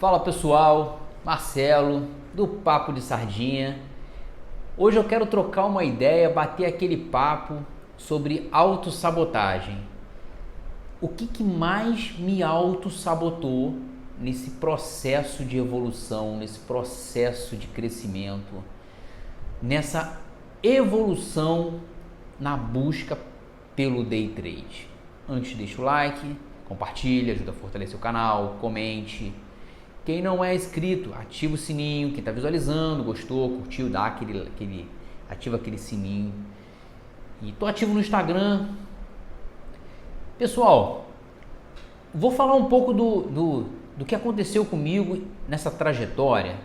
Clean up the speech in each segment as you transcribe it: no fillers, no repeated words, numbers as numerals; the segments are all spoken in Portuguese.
Fala pessoal, Marcelo do Papo de Sardinha. Hoje eu quero trocar uma ideia, bater aquele papo sobre autossabotagem. O que mais me autossabotou nesse processo de evolução, nesse processo de crescimento, nessa evolução na busca pelo Day Trade? Antes deixa o like, compartilha, ajuda a fortalecer o canal, comente. Quem não é inscrito, ativa o sininho. Quem está visualizando, gostou, curtiu, ativa aquele sininho. E tô ativo no Instagram. Pessoal, vou falar um pouco do que aconteceu comigo nessa trajetória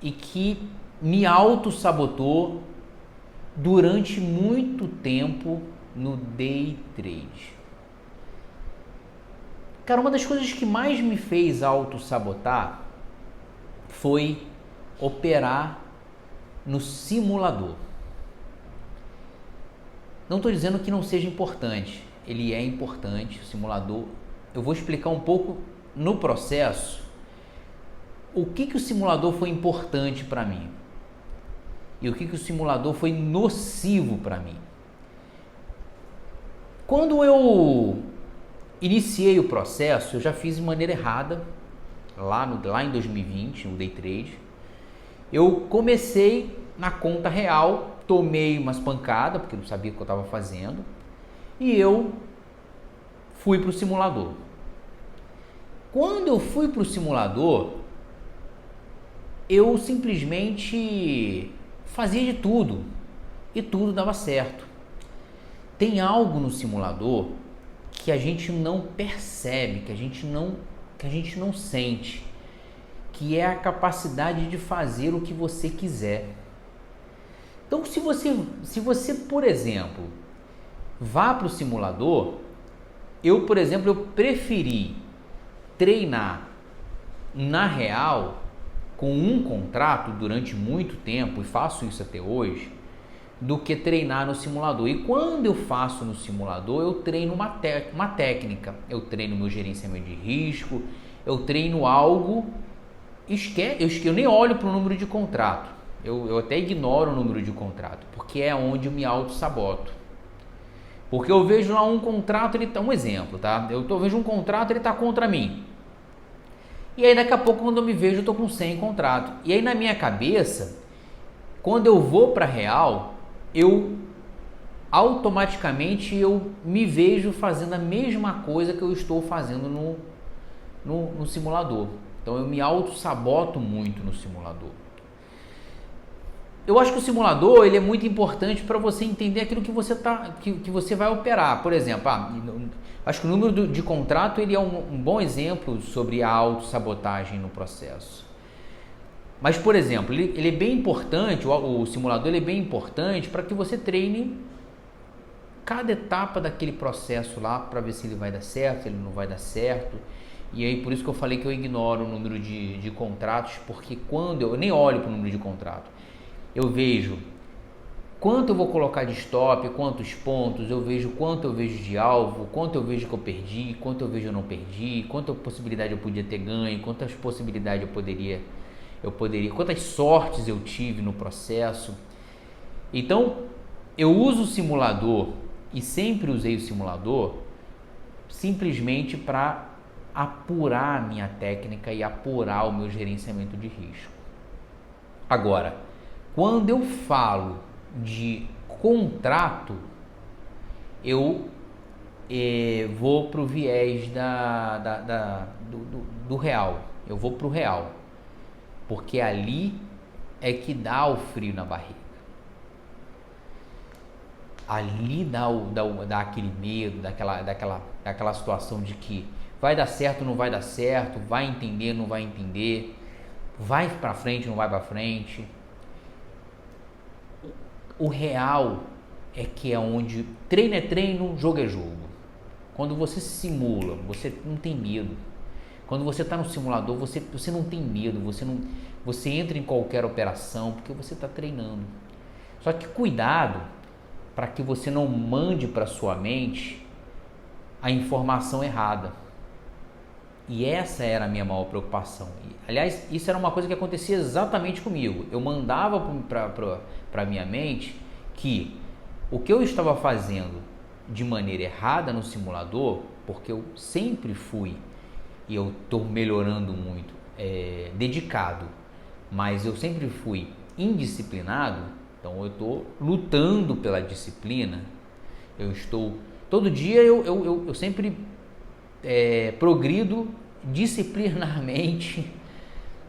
e que me auto-sabotou durante muito tempo no Day Trade. Cara, uma das coisas que mais me fez auto-sabotar foi operar no simulador. Não estou dizendo que não seja importante, ele é importante, o simulador. Eu vou explicar um pouco no processo o que o simulador foi importante para mim e o que o simulador foi nocivo para mim. Quando eu iniciei o processo, eu já fiz de maneira errada, lá em 2020, no Day Trade. Eu comecei na conta real, tomei umas pancadas, porque não sabia o que eu estava fazendo, e eu fui para o simulador. Quando eu fui para o simulador, eu simplesmente fazia de tudo, e tudo dava certo. Tem algo no simulador que a gente não percebe, que a gente não sente, que é a capacidade de fazer o que você quiser. Então, se você, por exemplo, vá para o simulador, eu preferi treinar na real com um contrato durante muito tempo, e faço isso até hoje, do que treinar no simulador. E quando eu faço no simulador, eu treino uma técnica, eu treino meu gerenciamento de risco, eu treino algo, eu nem olho para o número de contrato, eu até ignoro o número de contrato, porque é onde eu me auto-saboto. Porque eu vejo lá um contrato, um exemplo, tá? Eu vejo um contrato, ele está contra mim. E aí daqui a pouco, quando eu me vejo, eu estou com 100 contratos. E aí na minha cabeça, quando eu vou para real, eu automaticamente me vejo fazendo a mesma coisa que eu estou fazendo no simulador. Então eu me auto-saboto muito no simulador. Eu acho que o simulador ele é muito importante para você entender aquilo que você vai operar. Por exemplo, acho que o número de contrato ele é um bom exemplo sobre a autossabotagem no processo. Mas, por exemplo, ele é bem importante, o simulador ele é bem importante para que você treine cada etapa daquele processo lá para ver se ele vai dar certo, se ele não vai dar certo. E aí, por isso que eu falei que eu ignoro o número de contratos, porque quando eu nem olho para o número de contrato, eu vejo quanto eu vou colocar de stop, quantos pontos, eu vejo quanto eu vejo de alvo, quanto eu vejo que eu perdi, quanto eu vejo eu não perdi, quanta possibilidade eu podia ter ganho, quantas possibilidades eu poderia, quantas sortes eu tive no processo. Então, eu uso o simulador e sempre usei o simulador simplesmente para apurar a minha técnica e apurar o meu gerenciamento de risco. Agora, quando eu falo de contrato, eu vou para o viés do real, eu vou para o real. Porque ali é que dá o frio na barriga. Ali dá aquele medo, daquela situação de que vai dar certo, não vai dar certo, vai entender, não vai entender, vai para frente, não vai para frente. O real é que é onde treino é treino, jogo é jogo. Quando você simula, você não tem medo. Quando você está no simulador, você não tem medo, você entra em qualquer operação porque você está treinando. Só que cuidado para que você não mande para sua mente a informação errada. E essa era a minha maior preocupação. Aliás, isso era uma coisa que acontecia exatamente comigo. Eu mandava para a minha mente que o que eu estava fazendo de maneira errada no simulador, porque eu sempre fui, e eu estou melhorando muito, dedicado, mas eu sempre fui indisciplinado, então eu estou lutando pela disciplina, eu estou... Todo dia eu sempre progrido disciplinarmente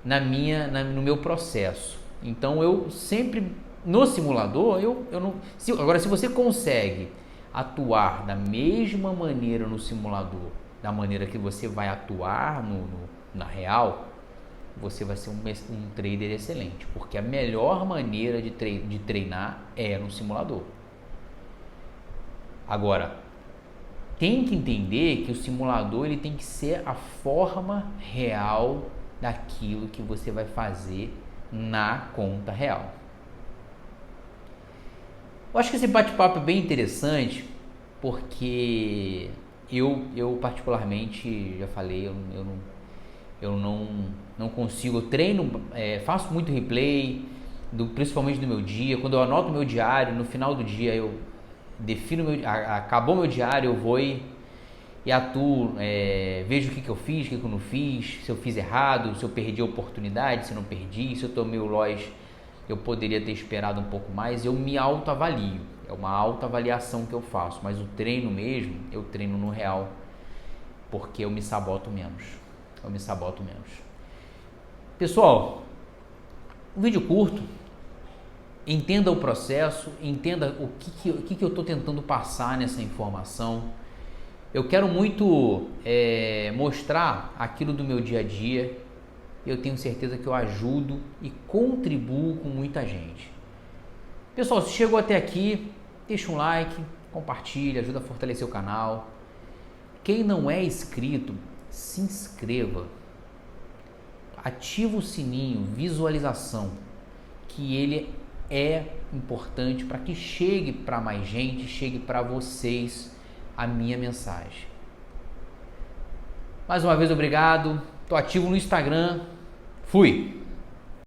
no meu processo. Então eu sempre, no simulador, eu não... Agora, se você consegue atuar da mesma maneira no simulador, da maneira que você vai atuar na real, você vai ser um trader excelente, porque a melhor maneira de treinar é no simulador. Agora, tem que entender que o simulador ele tem que ser a forma real daquilo que você vai fazer na conta real. Eu acho que esse bate-papo é bem interessante, porque eu particularmente, já falei, eu não consigo, eu treino, faço muito replay, principalmente do meu dia. Quando eu anoto meu diário, no final do dia eu defino acabou meu diário, eu vou e atuo, vejo o que eu fiz, o que eu não fiz, se eu fiz errado, se eu perdi a oportunidade, se eu não perdi, se eu tomei o loss, eu poderia ter esperado um pouco mais. Eu me autoavalio, é uma autoavaliação que eu faço, mas o treino mesmo, eu treino no real, porque eu me saboto menos. Pessoal, um vídeo curto, entenda o processo, entenda o que eu estou tentando passar nessa informação. Eu quero muito mostrar aquilo do meu dia a dia. Eu tenho certeza que eu ajudo e contribuo com muita gente. Pessoal, se chegou até aqui, deixa um like, compartilha, ajuda a fortalecer o canal. Quem não é inscrito, se inscreva. Ativa o sininho, visualização, que ele é importante para que chegue para mais gente, chegue para vocês a minha mensagem. Mais uma vez, obrigado. Estou ativo no Instagram. Fui!